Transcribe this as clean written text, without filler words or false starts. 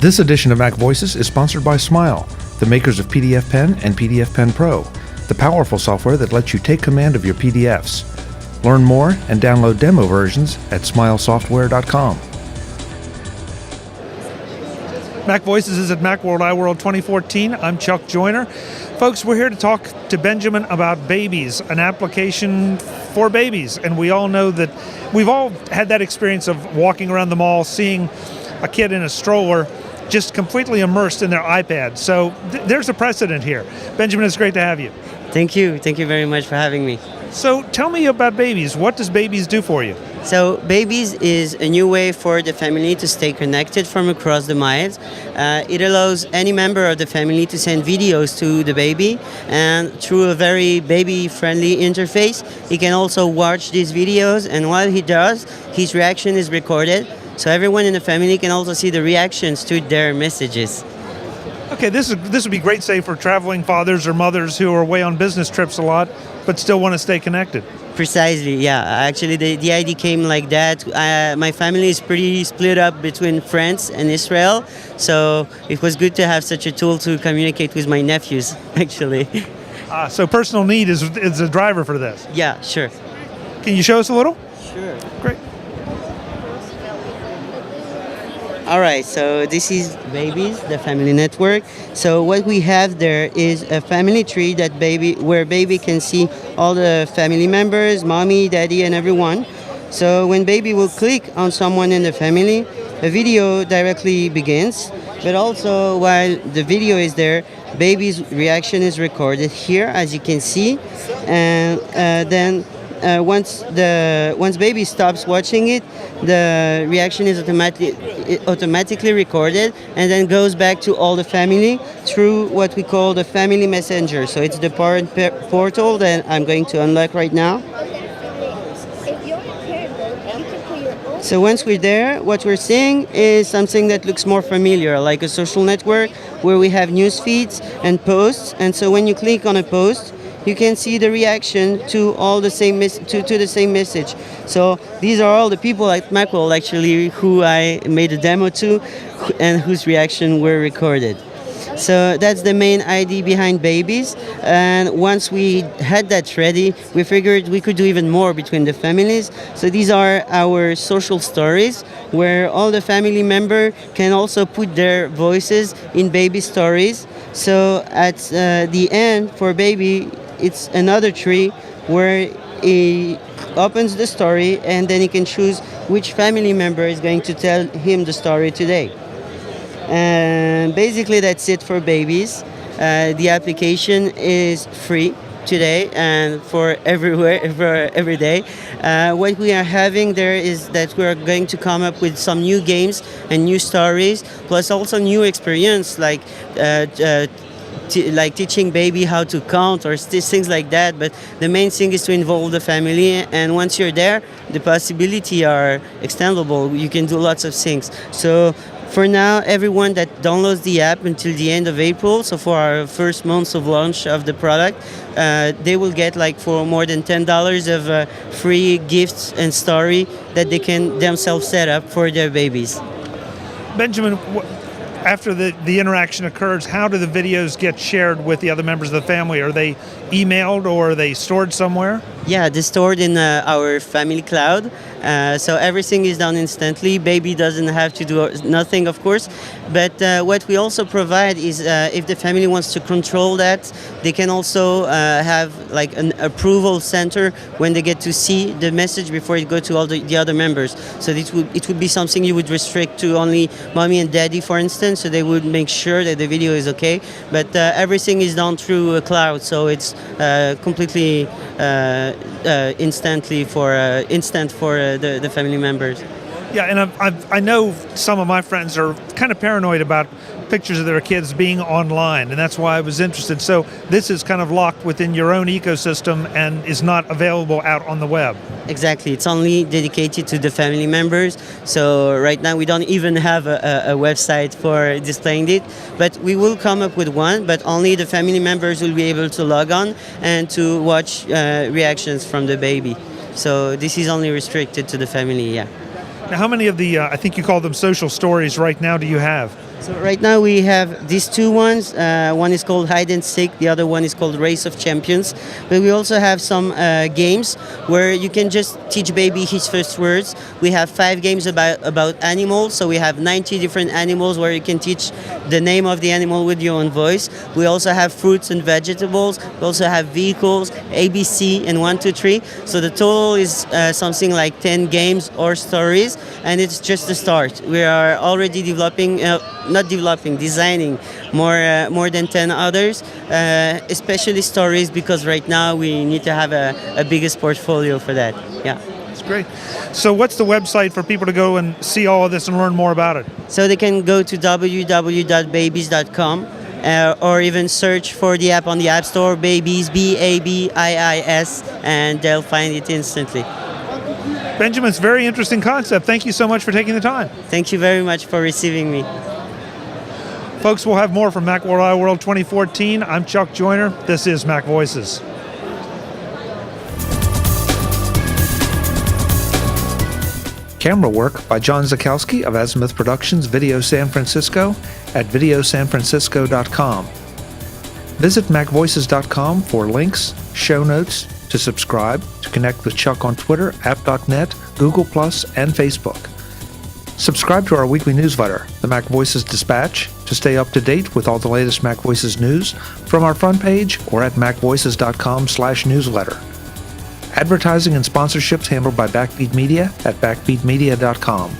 This edition of MacVoices is sponsored by Smile, the makers of PDF Pen and PDF Pen Pro, the powerful software that lets you take command of your PDFs. Learn more and download demo versions at smilesoftware.com. MacVoices is at Macworld, iWorld 2014. I'm Chuck Joyner. Folks, we're here to talk to Benjamin about Babiis, an application for babies. And we all know that we've all had that experience of walking around the mall, seeing a kid in a stroller just completely immersed in their iPad. So there's a precedent here. Benjamin, it's great to have you. Thank you. Thank you very much for having me. So tell me about Babiis. What does Babiis do for you? So Babiis is a new way for the family to stay connected from across the miles. It allows any member of the family to send videos to the baby, and through a very baby-friendly interface, he can also watch these videos, and while he does, his reaction is recorded, so everyone in the family can also see the reactions to their messages. Okay, this would be great, say, for traveling fathers or mothers who are away on business trips a lot, but still want to stay connected. Precisely, yeah. Actually, the idea came like that. My family is pretty split up between France and Israel, so it was good to have such a tool to communicate with my nephews, actually. So personal need is a driver for this? Yeah, sure. Can you show us a little? Sure. Great. All right, so this is Babiis, the family network. So what we have there is a family tree where baby can see all the family members, mommy, daddy, and everyone. So when baby will click on someone in the family, a video directly begins. But also while the video is there, baby's reaction is recorded here, as you can see. And then once baby stops watching it, the reaction is automatically recorded and then goes back to all the family through what we call the family messenger. So it's the parent portal that I'm going to unlock right now. So once we're there, what we're seeing is something that looks more familiar, like a social network where we have news feeds and posts. And so when you click on a post, you can see the reaction to all the same to the same message. So these are all the people at Macworld actually who I made a demo to and whose reaction were recorded. So that's the main idea behind Babiis. And once we had that ready, we figured we could do even more between the families. So these are our social stories where all the family members can also put their voices in baby stories. So at the end for baby, it's another tree where he opens the story and then he can choose which family member is going to tell him the story today. And basically that's it for Babiis. The application is free today and for every day. What we are having there is that we are going to come up with some new games and new stories, plus also new experience like teaching baby how to count or things like that. But the main thing is to involve the family, and once you're there, the possibilities are extendable. You can do lots of things. So for now, everyone that downloads the app until the end of April, so for our first months of launch of the product, they will get like for more than $10 of free gifts and story that they can themselves set up for their babies. Benjamin, after the interaction occurs, how do the videos get shared with the other members of the family? Are they emailed or are they stored somewhere? Yeah, they're stored in our family cloud. So everything is done instantly. Baby doesn't have to do nothing, of course. But what we also provide is if the family wants to control that, they can also have like an approval center when they get to see the message before it goes to all the other members. So it would be something you would restrict to only mommy and daddy, for instance, so they would make sure that the video is okay. But everything is done through a cloud, so it's completely instant for the family members. Yeah, and I know some of my friends are kind of paranoid about pictures of their kids being online, and that's why I was interested. So this is kind of locked within your own ecosystem and is not available out on the web. Exactly, it's only dedicated to the family members. So right now we don't even have a website for displaying it, but we will come up with one, but only the family members will be able to log on and to watch reactions from the baby. So this is only restricted to the family, yeah. Now, how many of the, I think you call them social stories right now, do you have? So right now we have these two ones. One is called Hide and Seek. The other one is called Race of Champions. But we also have some games where you can just teach baby his first words. We have 5 games about animals. So we have 90 different animals where you can teach the name of the animal with your own voice. We also have fruits and vegetables. We also have vehicles, ABC, and 1, 2, 3. So the total is something like 10 games or stories, and it's just the start. We are already designing more than 10 others, especially stories, because right now we need to have a biggest portfolio for that. Yeah. That's great. So what's the website for people to go and see all of this and learn more about it? So they can go to www.babiis.com or even search for the app on the App Store, Babiis, Babiis, and they'll find it instantly. Benjamin, it's a very interesting concept. Thank you so much for taking the time. Thank you very much for receiving me. Folks, we'll have more from Macworld iWorld 2014. I'm Chuck Joyner. This is MacVoices. Camera work by John Zakowski of Azimuth Productions Video San Francisco at videosanfrancisco.com. Visit macvoices.com for links, show notes, to subscribe, to connect with Chuck on Twitter, app.net, Google+, and Facebook. Subscribe to our weekly newsletter, the MacVoices Dispatch, to stay up to date with all the latest MacVoices news from our front page or at macvoices.com/newsletter. Advertising and sponsorships handled by Backbeat Media at backbeatmedia.com.